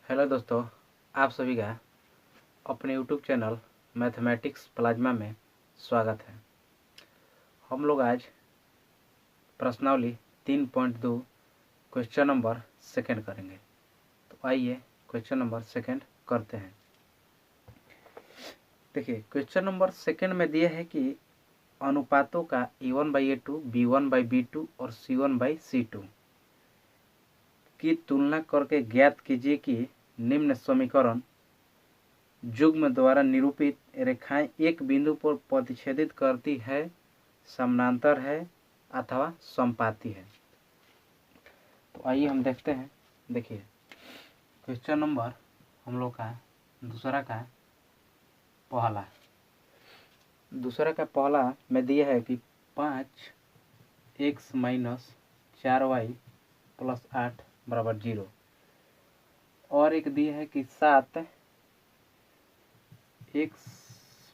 Hello दोस्तों, आप सभी का अपने यूट्यूब चैनल मैथमेटिक्स प्लाज्मा में स्वागत है। हम लोग आज प्रश्नावली 3.2 क्वेश्चन नंबर सेकंड करेंगे। तो आइए क्वेश्चन नंबर सेकंड करते हैं। देखिए, क्वेश्चन नंबर सेकंड में दिया है कि अनुपातों का A1/A2, B1/B2 और C1/C2 की तुलना करके ज्ञात कीजिए कि निम्न समीकरण युग्म द्वारा निरूपित रेखाएं एक बिंदु पर प्रतिच्छेदित करती है, समानांतर है अथवा समपाती है। तो आइए हम देखते हैं। देखिए, क्वेश्चन नंबर हम लोग का दूसरा का पहला में दिया है कि 5x - 4y + 8 = 0 और एक दिया है कि 7x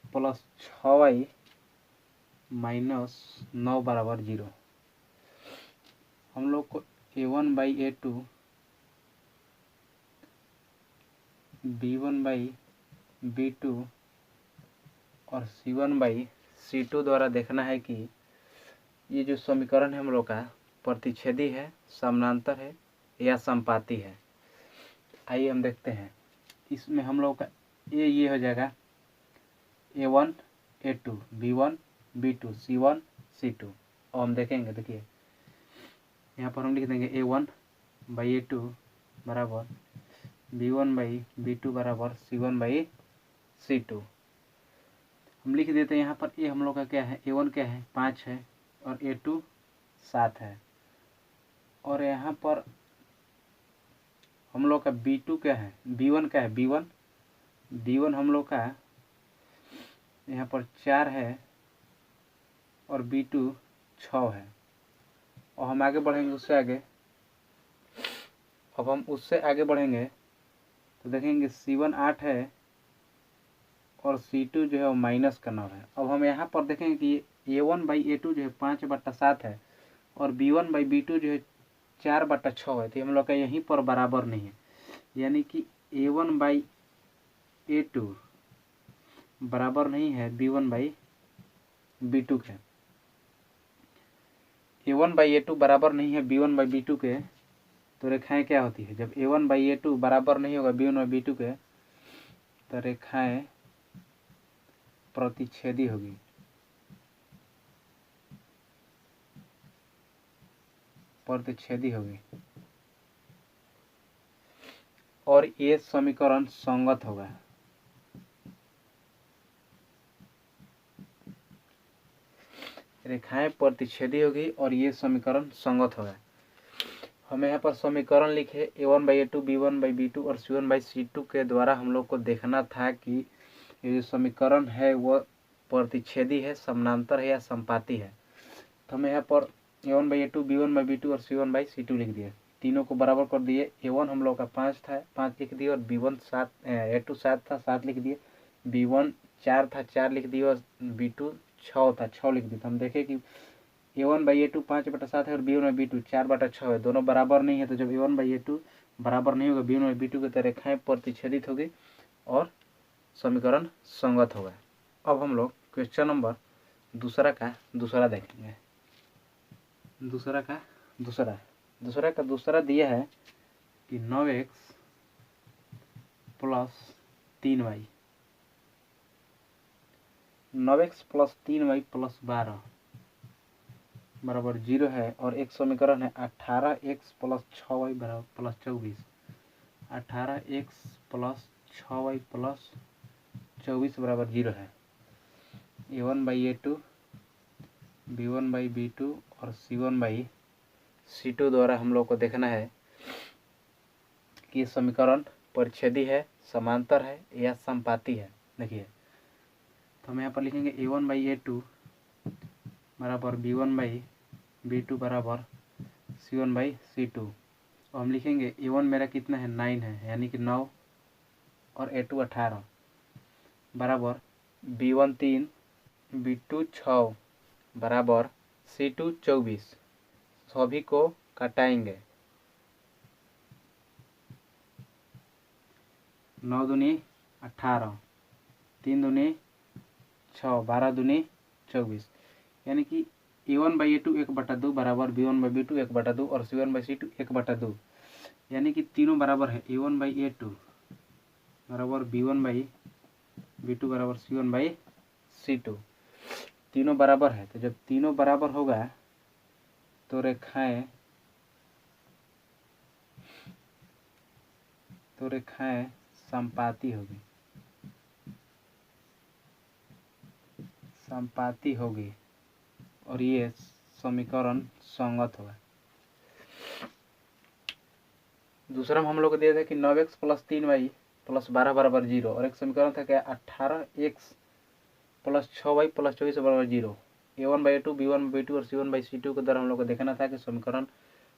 + 6y - 9 = 0। हम लोग को A1/A2, B1/B2 और C1/C2 द्वारा देखना है कि ये जो समीकरण है हम लोग का प्रतिच्छेदी है, समानांतर है या समपाती है। आइए हम देखते हैं। इसमें हम लोग का ये हो जाएगा A1 A2, B1 B2, C1 C2। और हम देखेंगे, देखिए यहाँ पर हम लिख देंगे A1/A2 बराबर B1/B2 बराबर C1/C2। हम लिख देते हैं यहाँ पर ए हम लोग का क्या है, A1 क्या है 5 है और A2 7 है। और यहाँ पर हम लोग का B2 क्या है, B1 क्या है, B1 हम लोग का यहाँ पर 4 है और B2 6 है। और हम आगे बढ़ेंगे उससे आगे। अब हम उससे आगे बढ़ेंगे तो देखेंगे C1 8 है और C2 जो है वो माइनस का 9 है। अब हम यहाँ पर देखेंगे कि A1/A2 जो है 5/7 है और B1/B2 जो है 4/6 है। तो हम लोग का यहीं पर बराबर नहीं है, यानी कि A1/A2 बराबर नहीं है B1/B2 के। A1/A2 बराबर नहीं है B1/B2 के, तो रेखाएं क्या होती है, जब A1/A2 बराबर नहीं होगा B1/B2 के तो रेखाएं प्रतिच्छेदी होगी। और ये समीकरण संगत होगा। रेखाएं प्रतिच्छेदी होगी और ये समीकरण संगत होगा। हमें यहाँ पर समीकरण लिखे A1/A2, B1/B2 और C1/C2 के द्वारा हम लोग को देखना था कि ये जो समीकरण है वह प्रतिच्छेदी है, समानांतर है या समपाती है। तो हमें यहाँ पर A1/A2, B1/B2 और C1/C2 लिख दिए, तीनों को बराबर कर दिए। A1 हम लोग का 5 था, 5 लिख दिए और B1 7, A2 7 था, 7 लिख दिए। B1 4 था, 4 लिख दिए और B2 6 था, 6 लिख दिए। तो हम देखें कि A1/A2 5/7 है और B1/B2 4/6 है, दोनों बराबर नहीं है। तो जब A1/A2 बराबर नहीं होगा B1/B2 की तो रेखाएं प्रतिच्छेदित होगी और समीकरण संगत होगा। अब हम लोग क्वेश्चन नंबर दूसरा देखेंगे। दूसरा दिया है कि 9x + 3y 12 बराबर 0 है। और एक समीकरण है 18x + 6y + 24। 18x + 6y + 24 बराबर 0 है। A1/A2, B1/B2 और C1/C2 द्वारा हम लोग को देखना है कि समीकरण परिच्छेदी है, समांतर है या समपाती है। देखिए, तो हम यहाँ पर लिखेंगे A1/A2 बराबर B1/B2 बराबर C1/C2। और हम लिखेंगे A1 मेरा कितना है 9 है, यानी कि 9 और A2 18 बराबर B1 3, B2 6 बराबर C2 24। सभी को घटाएंगे 9 दूनी 18, 3 दूनी 6, 12 दूनी 24, यानी कि A1/A2 1/2 बराबर B1/B2 1/2 और C1/C2 1/2, यानी कि तीनों बराबर है। A1/A2 बराबर B1/B2 बराबर C1/C2, तीनों बराबर है। तो जब तीनों बराबर होगा तो रेखाएं समपाती होगी और ये समीकरण संगत होगा। दूसरा में हम लोग को दिया था कि 9x + 3y + 12 बराबर 0, और एक समीकरण था क्या 18x + 6y + 24 बराबर 0। A1/A2 B1/B2 और C1/C2 के द्वारा हम लोग को देखना था कि समीकरण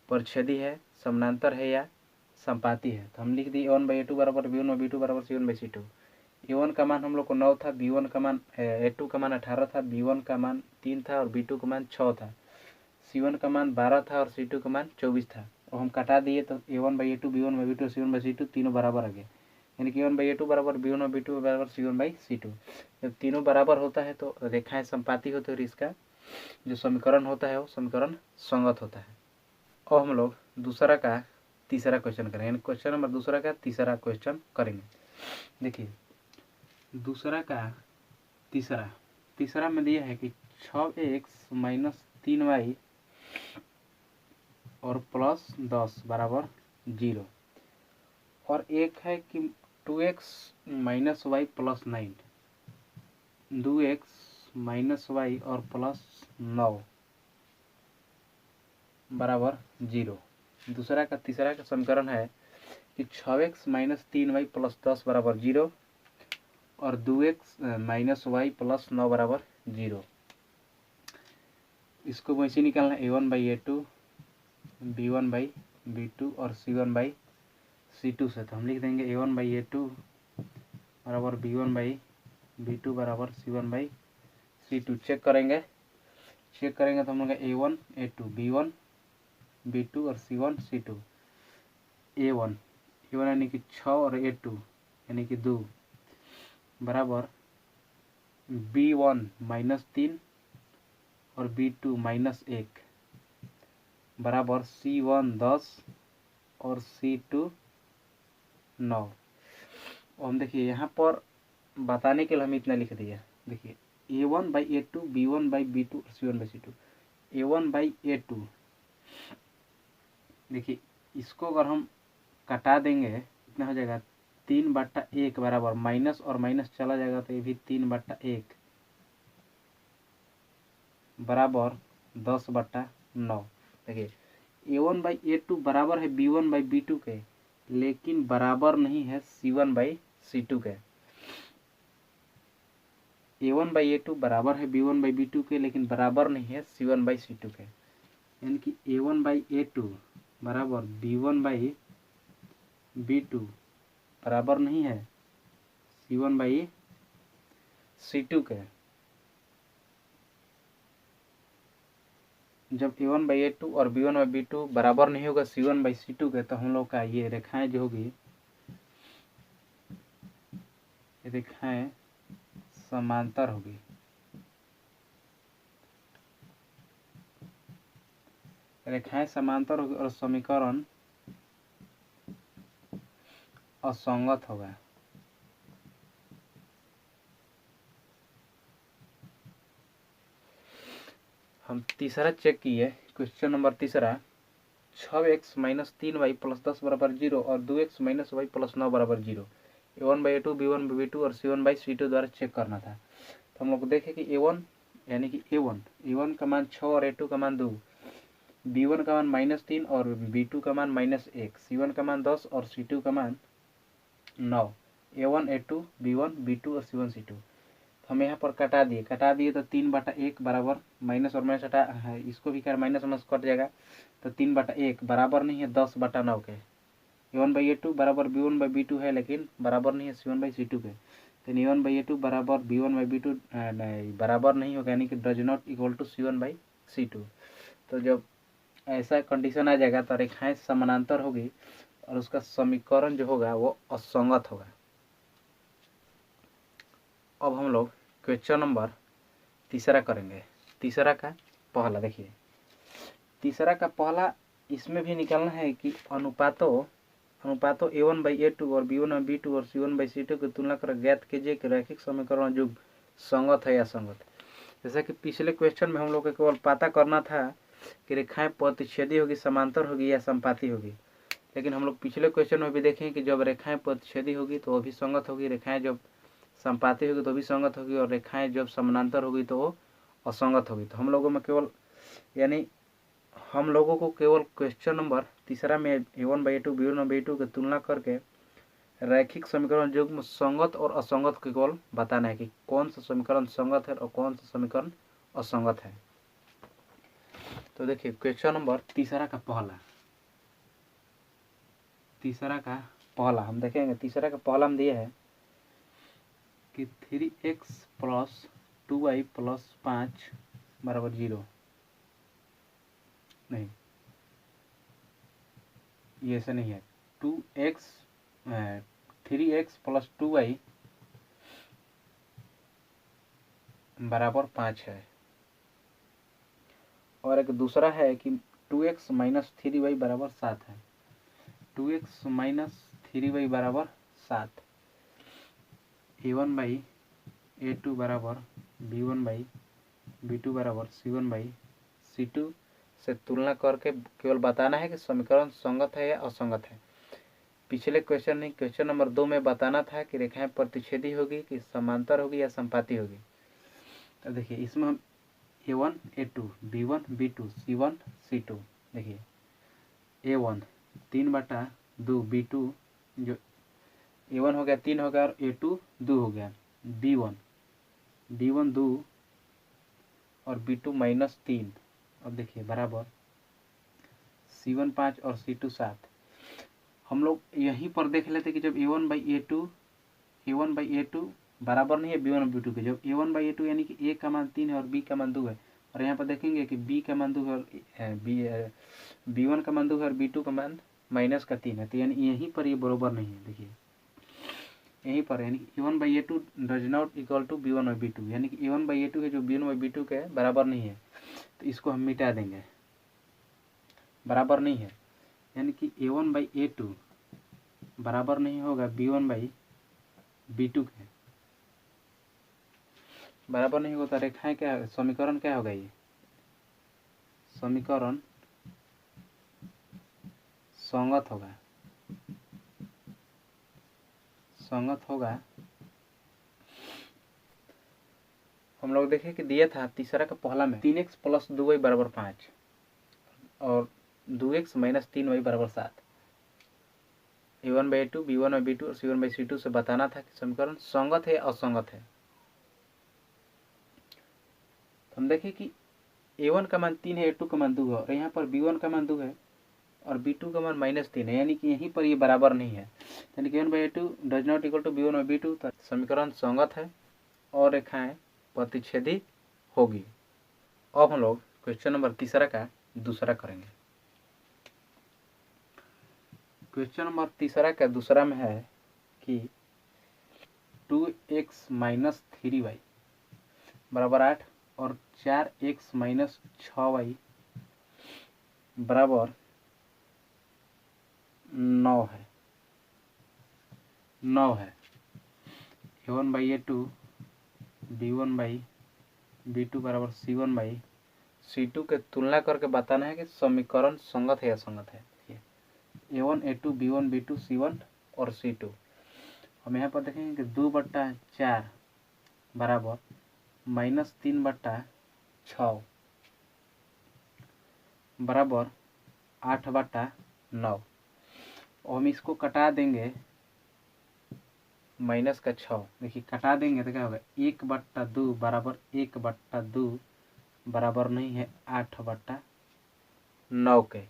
परिच्छेदी है, समानांतर है या संपाती है। तो हम लिख दिए A1/A2 बराबर B1/B2 बराबर C1/C2। A1 का मान हम लोग को 9 था, B1 का मान A2 का मान 18 था, B1 का मान 3 था और B2 का मान 6 था, C1 का मान 12 था और C2 का मान 24 था। और हम कटा दिए तो A1/A2 B1/B2 C1/C2 तीनों बराबर आ गए, यानी कि A1/A2 बराबर B1/B2 बराबर C1/C2। जब तीनों बराबर होता है तो रेखाएं संपाती होती है और इसका जो समीकरण होता है वो समीकरण संगत होता है। और हम लोग दूसरा का तीसरा क्वेश्चन करेंगे, यानी क्वेश्चन नंबर दूसरा का तीसरा क्वेश्चन करेंगे। देखिए दूसरा का तीसरा में दिया है कि 6x - 3y और +10 बराबर 0, और एक है कि 2x - y + 9, 2x - y और +9 बराबर 0। तीसरा का समीकरण है कि 6x - 3y + 10 बराबर 0 और 2x - y + 9 बराबर 0। इसको वैसे निकालना A1/A2 B1/B2 और C1/C2 से। तो हम लिख देंगे A1/A2 बराबर B1/B2 बराबर C1/C2। चेक करेंगे तो हम लोग A1 A2 B1 B2 और C1 C2। A1 यानी कि 6 और A2 यानी कि 2 बराबर B1 - 3 और B2 - 1 बराबर C1 10 और C2 9। और हम देखिए यहाँ पर बताने के लिए हम इतना लिख दिया। देखिए A1/A2 B1/B2 और C1/C2। A1/A2 देखिए इसको अगर हम कटा देंगे कितना हो जाएगा 3/1 बराबर माइनस और माइनस चला जाएगा तो ये भी 3/1 बराबर 10/9। देखिए A1/A2 बराबर है B1/B2 के, लेकिन बराबर नहीं है C1/C2 के। A1/A2 बराबर है B1/B2 के, लेकिन बराबर नहीं है C1/C2 के, यानी कि A1/A2 बराबर B1/B2 बराबर नहीं है C1/C2 के। जब A1/A2 और B1/B2 बराबर नहीं होगा C1/C2 के, तो हम लोग का ये रेखाएं जो होगी ये रेखाएं समांतर होगी। रेखाएं समांतर होगी और समीकरण असंगत होगा। हम तीसरा चेक किए, क्वेश्चन नंबर तीसरा 6x - 3y + 10 बराबर 0 और 2x - y + 9 बराबर 0। A1/A2 B1/B2 और C1/C2 द्वारा चेक करना था। तो हम लोग देखें कि A1 यानी कि A1 का मान 6 और A2 का मान 2, B1 का मान -3 और B2 का मान -1, C1 का मान 10 और C2 का मान 9। A1 A2 B1 B2 और C1 C2। हम यहाँ पर कटा दिए तो 3/1 बराबर माइनस और माइनस हटा है, इसको भी कर माइनस माइनस कट जाएगा तो 3/1 बराबर नहीं है 10/9 के। A1/A2 बराबर B1/B2 है, लेकिन बराबर नहीं है C1/C2 के। तो A1/A2 बराबर B1/B2 बराबर नहीं होगा, यानी कि does not equal to C1/C2। तो जब ऐसा कंडीशन आ जाएगा तो रेखाएं समानांतर होगी और उसका समीकरण जो होगा वो असंगत होगा। अब हम लोग क्वेश्चन नंबर तीसरा करेंगे। तीसरा का पहला देखिए, तीसरा का पहला इसमें भी निकालना है कि अनुपातों a1/a2 और b1/b2 और c1/c2 की तुलना कर ज्ञात कीजिए कि रैखिक समीकरण युग्म संगत है या असंगत। जैसा कि पिछले क्वेश्चन में हम लोग को केवल पता करना था कि रेखाएं प्रतिच्छेदी होगी, समांतर होगी या समपाती होगी, लेकिन हम लोग पिछले क्वेश्चन में भी देखें कि जब रेखाएं प्रतिच्छेदी होगी तो वो भी संगत होगी, रेखाएं जब समपाती होगी तो भी संगत होगी, और रेखाएं जब समानांतर होगी तो वो असंगत होगी। तो हम लोगों में केवल यानी हम लोगों को केवल क्वेश्चन नंबर तीसरा में a1/a2 b1/b2 की तुलना करके रैखिक समीकरण युग्म संगत और असंगत को केवल बताना है कि कौन सा समीकरण संगत है और कौन सा समीकरण असंगत है। तो देखिए क्वेश्चन नंबर तीसरा का पहला हम देखेंगे। तीसरा का पहला हम दिया है कि 3x + 2y + 5 = 0। नहीं, ये ऐसा नहीं है। 3x + 2y = 5 है। और एक दूसरा है कि 2x - 3y = 7 है। 2x - 3y = 7। a1/a2 = b1/b2 = c1/c2 से तुलना करके केवल बताना है कि समीकरण संगत है या असंगत है। पिछले क्वेश्चन नहीं, क्वेश्चन नंबर 2 में बताना था कि रेखाएं प्रतिच्छेदी होगी कि समांतर होगी या समपाती होगी। तो देखिए इसमें हम a1 a2 b1 b2 c1 c2 देखिए a1 3/2 b2 जो a1 हो गया 3 हो गया और a2 2 हो गया, b1 2 और b2 -3। अब देखिए बराबर c1 5 और c2 7। हम लोग यहीं पर देख लेते कि जब a1/a2 बराबर नहीं है b1/b2 के, जब a1/a2 यानी कि a का मान 3 है और b का मान 2 है, और यहाँ पर देखेंगे कि b का मान 2 है और b1 का मान 2 है और b2 का मान -3 है, तो यानी यहीं पर ये बराबर नहीं है। देखिए यहीं पर यानी कि a1/a2 does not equal to b1/b2, यानी कि a1/a2 है जो b1/b2 के बराबर नहीं है, तो इसको हम मिटा देंगे। बराबर नहीं है यानी कि a1/a2 बराबर नहीं होगा b1/b2 के, बराबर नहीं होता। रेखाएं क्या, समीकरण क्या होगा, ये समीकरण संगत होगा। संगत होगा। हम लोग देखें कि दिया था तीसरा का पहला में 3x + 2y = 5 और 2x - 3y = 7। a1/a2 b1/b2 और c1/c2 से बताना था कि समीकरण संगत है या असंगत है। तो हम देखें कि a1 का मान 3 है, a2 का मान 2 है, और यहाँ पर b1 का मान 2 है और b2 का मान -3 है, यानी कि यहीं पर ये बराबर नहीं है, यानी कि a1/a2 does not equal to b1/b2। तो समीकरण संगत है और रेखाएं प्रतिच्छेदी होगी। अब हम लोग क्वेश्चन नंबर तीसरा का दूसरा करेंगे। क्वेश्चन नंबर तीसरा का दूसरा में है कि 2x - 3y = 8 और 4x - 6y = 9 है। 9 है। a1/a2 b1/b2 = c1/c2 के तुलना करके बताना है कि समीकरण संगत है या असंगत है। a1 a2 b1 b2 c1 और c2। हम यहाँ पर देखेंगे कि 2/4 बराबर -3/6 बराबर 8/9। और हम इसको कटा देंगे -6। देखिए कटा देंगे तो क्या होगा, 1/2 बराबर 1/2 बराबर नहीं है 8/9 के,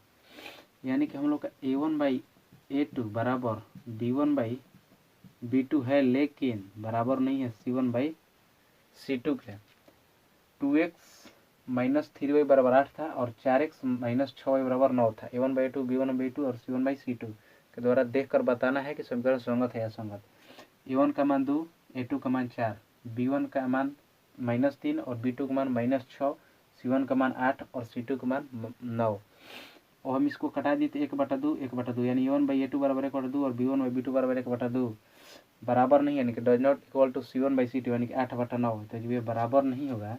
यानी कि हम लोग का a1/a2 बराबर b1/b2 है, लेकिन बराबर नहीं है c1/c2 के। 2x - 3y = 8 था और 4x - 6y = 9 था। a1/a2 b1/b2 और c1/c2 के द्वारा देखकर बताना है कि समीकरण संगत है या असंगत। a1 का मान 2, a2 का मान 4 B1 का मान -3 और B2 का मान -6, C1 का मान 8 और C2 का मान 9। और हम इसको कटा दी तो 1/2 1/2 यानी A1/A2 बराबर 1/2 और B1/B2 बराबर 1/2 बराबर नहीं, यानी कि does not equal to C1/C2 यानी कि 8/9। तो जब ये बराबर नहीं होगा,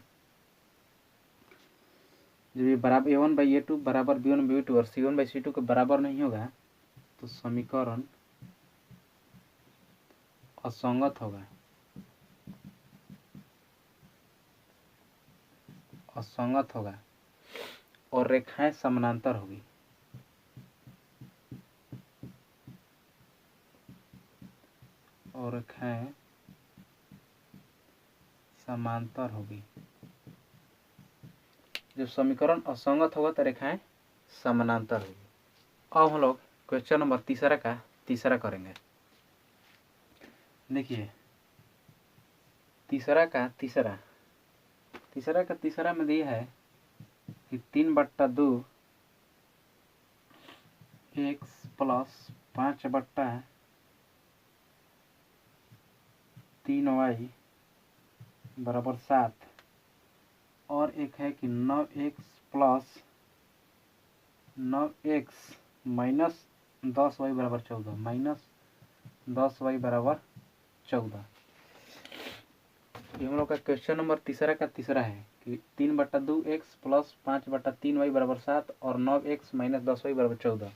जब ये बराबर A1/A2 बराबर B1/B2 और C1/C2 के बराबर नहीं होगा तो समीकरण असंगत होगा, असंगत होगा और रेखाएं समानांतर होगी। और रेखाएं समांतर होगी। जब समीकरण असंगत होगा तो रेखाएं समानांतर होगी। अब हम लोग क्वेश्चन नंबर तीसरा का तीसरा करेंगे। देखिए तीसरा का तीसरा में दिया है कि 3/2 x प्लस 5/3y बराबर 7 और एक है कि 9x plus 9x minus 10y बराबर 14 माइनस 10y बराबर 14। ये हम लोग का क्वेश्चन नंबर तीसरा का तीसरा है कि 3/2 x प्लस 5/3y बराबर 7 और 9x माइनस 10y बराबर 14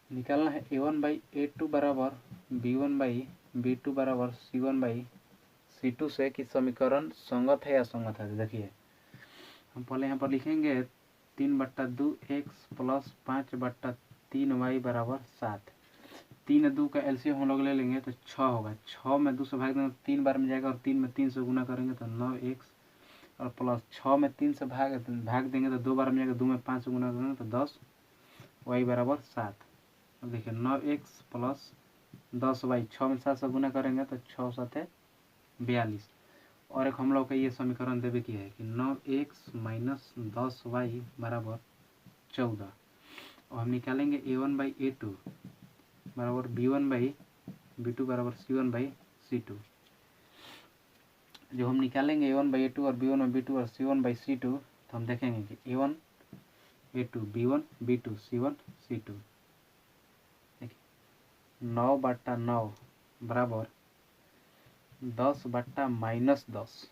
निकालना है। A1/A2 बराबर B1/B2 बराबर C1/C2 से कि समीकरण संगत है या असंगत है। देखिए हम पहले यहाँ पर लिखेंगे 3/2 x प्लस 5/3y बराबर 7। 3 2 का एलसीएम हम लोग ले लेंगे तो 6 होगा। 6 में 2 से भाग देंगे तो 3 बार में जाएगा और 3 में 3 से गुना करेंगे तो 9x और प्लस 6 में 3 से भाग देंगे तो 2 बार में जाएगा, 2 में 5 से गुना करेंगे तो 10y बराबर 7। अब देखिए 9x प्लस 10y 6 में 7 से गुना करेंगे तो 6 7 42। और एक हम लोग का ये समीकरण देवे की है कि 9x माइनस 10y बराबर 14। और हम निकालेंगे A1/A2 बराबर B1/B2 बराबर C1/C2। जो हम निकालेंगे A1/A2 और B1/B2 और C1/C2 तो हम देखेंगे कि A1/A2 B1/B2 C1/C2 देखिए 9/9 बराबर 10/-10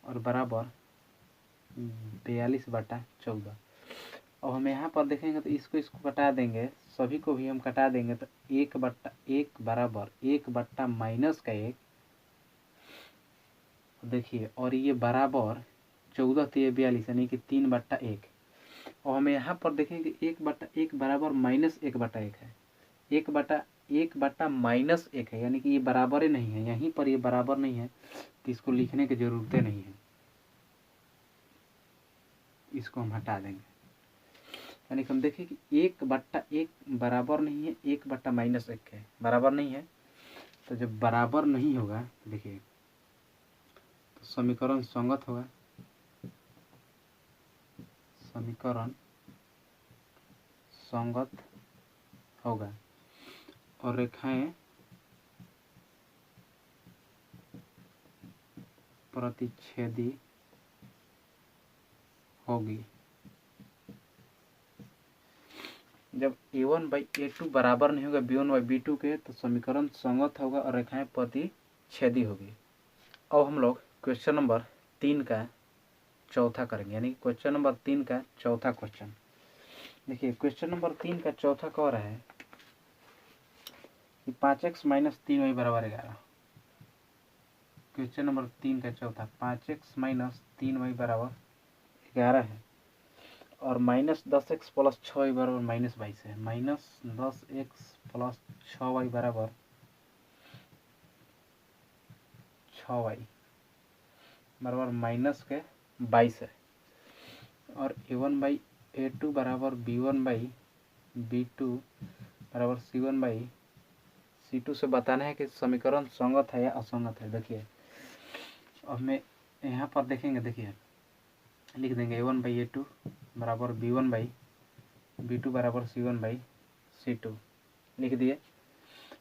और बराबर 42/14। अब हम यहाँ पर देखेंगे तो इसको कटा देंगे, सभी को भी हम कटा देंगे तो 1/1 बराबर 1/-1 देखिए, और ये बराबर 14 तो ये 42 यानी कि 3/1। और हमें यहाँ पर देखेंगे 1/1 बराबर -1/1 है। 1/1 है यानी कि ये बराबर ही नहीं है, यहीं पर ये बराबर नहीं है तो इसको लिखने की जरूरत नहीं है, इसको हम हटा देंगे। यानी कि हम देखें कि 1/1 बराबर नहीं है, 1/-1 है, बराबर नहीं है। तो जब बराबर नहीं होगा तो देखिए तो समीकरण संगत होगा, समीकरण संगत होगा और रेखाएं प्रतिच्छेदी होगी। जब A1/A2 बराबर नहीं होगा B1/B2 के तो समीकरण संगत होगा और रेखाएं प्रतिच्छेदी होगी। अब हम लोग क्वेश्चन नंबर 3 का चौथा करेंगे, यानी क्वेश्चन नंबर 3 का चौथा क्वेश्चन। देखिए क्वेश्चन नंबर 3 का चौथा कह रहा है कि 5x माइनस 3y बराबर 11। क्वेश्चन नंबर 3 का चौथा 5x माइनस 3y बराबर 11 है और -10x प्लस 6y बराबर -22 है। -10x प्लस 6y बराबर 6y बराबर -22 है। और A1/A2 बराबर B1/B2 बराबर C1/C2 से बताना है कि समीकरण संगत है या असंगत है। देखिए अब मैं यहाँ पर देखेंगे, देखिए लिख देंगे A1/A2 बराबर B1/B2 बराबर C1/C2 लिख दिए।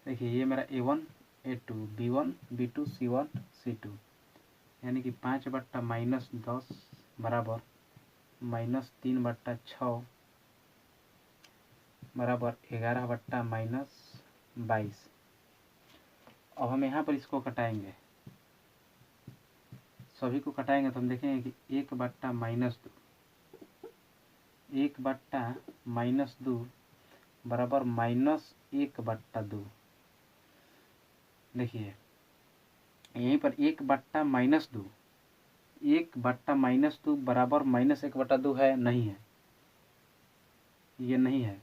देखिए ये मेरा A1 A2 B1 B2 C1 C2, यानी कि 5/-10 बराबर -3/6 बराबर 11/-22। अब हम यहाँ पर इसको कटाएंगे, सभी को कटाएंगे तो हम देखेंगे कि 1/-2 1/-2 बराबर -1/2। देखिए यहीं पर 1/-2 1/-2 बराबर -1/2 है, नहीं है, ये नहीं है।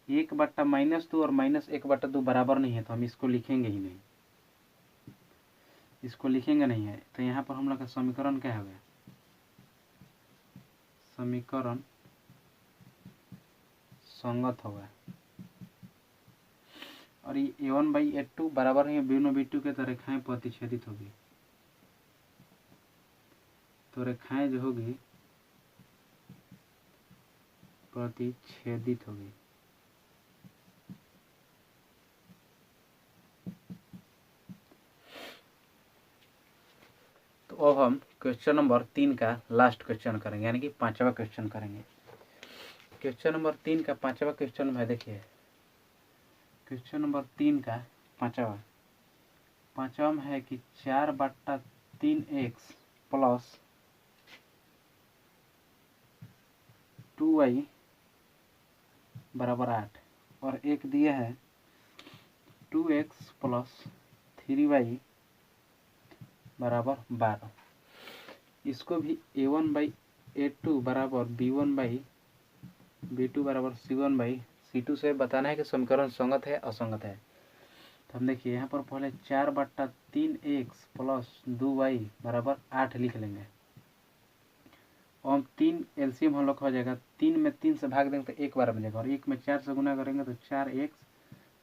1/-2 और -1/2 बराबर नहीं है, तो हम इसको लिखेंगे ही नहीं, इसको लिखेंगे नहीं है। तो यहाँ पर हम लोग का समीकरण क्या हो गया, समीकरण संगत होगा। और ये A1/A2 बराबर है B1 B2 के, तो रेखाएं प्रतिच्छेदित होगी, तो रेखाएं जो होगी प्रतिच्छेदित होगी। तो अब हम क्वेश्चन नंबर 3 का लास्ट क्वेश्चन करेंगे, यानी कि 5वां क्वेश्चन करेंगे। क्वेश्चन नंबर 3 का 5वां क्वेश्चन में देखिए, क्वेश्चन नंबर 3 का 5वां में है कि 4/3x प्लस 2y बराबर 8, और एक दिया है 2x प्लस 3y बराबर 12। इसको भी A1/A2 बराबर B1/B2 बराबर C1/C2 से बताना है कि समीकरण संगत है असंगत है। तो हम देखिए यहाँ पर पहले 4/3x प्लस 2y बराबर 8 लिख लेंगे, और हम 3 एलसीएम हम लोग हो जाएगा, 3 में 3 से भाग देंगे तो 1 बार बन जाएगा, और 1 में 4 से गुना करेंगे तो 4x,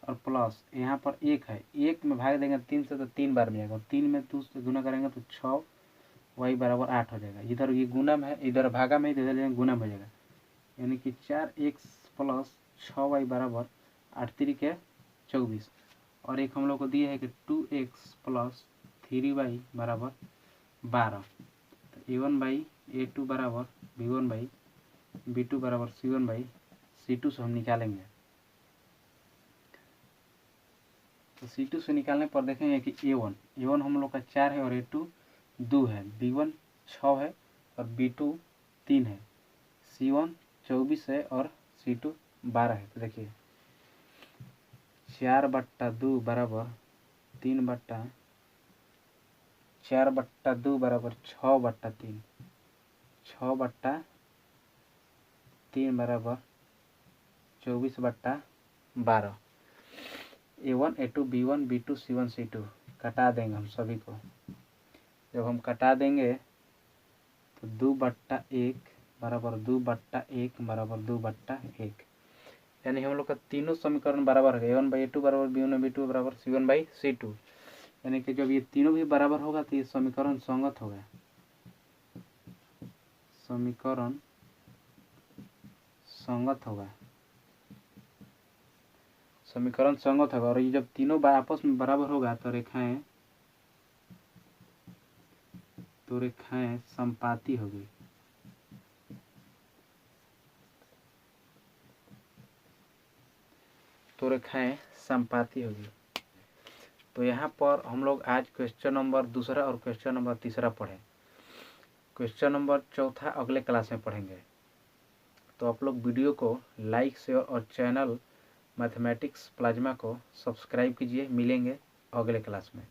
और प्लस यहाँ पर 1 है, 1 में भाग देंगे 3 से तो 3 बार मिलेगा, और 3 में 2 से गुना करेंगे तो 6y बराबर 8 हो जाएगा। इधर ये गुना में है, इधर भागा में, इधर गुना में हो जाएगा, यानी कि 4x प्लस 6y बराबर 8 3 × 24। और एक हम लोग को दिए है कि 2x प्लस 3y बराबर 12। तो A1/A2 बराबर B1/B2 बराबर C1/C2 से हम निकालेंगे। तो C2 से निकालने पर देखेंगे कि A1 हम लोग का 4 है, और A2 2 है, B1 6 है, और B2 3 है, C1 24 है, और C2 12 है। तो देखिए 4/2 बराबर 4/2 बराबर 6/3, 6/3 बराबर 24/12। A1 A2 B1 B2 C1 C2 कटा देंगे हम सभी को। जब हम कटा देंगे तो 2/1 बराबर 2/1 बराबर 2/1, यानी हम लोग का तीनों समीकरण बराबर है। A1/A2 बराबर B1/B2 बराबर C1/C2, यानी कि जब ये तीनों भी बराबर होगा तो ये समीकरण संगत होगा, समीकरण संगत होगा, समीकरण संगत होगा। और ये जब तीनों आपस में बराबर होगा तो रेखाएं संपाती होगी, तो रेखाएं संपाती होगी। तो यहाँ पर हम लोग आज क्वेश्चन नंबर 2 और क्वेश्चन नंबर 3 पढ़े। क्वेश्चन नंबर 4 अगले क्लास में पढ़ेंगे। तो आप लोग वीडियो को लाइक शेयर और चैनल मैथमेटिक्स प्लाज्मा को सब्सक्राइब कीजिए। मिलेंगे अगले क्लास में।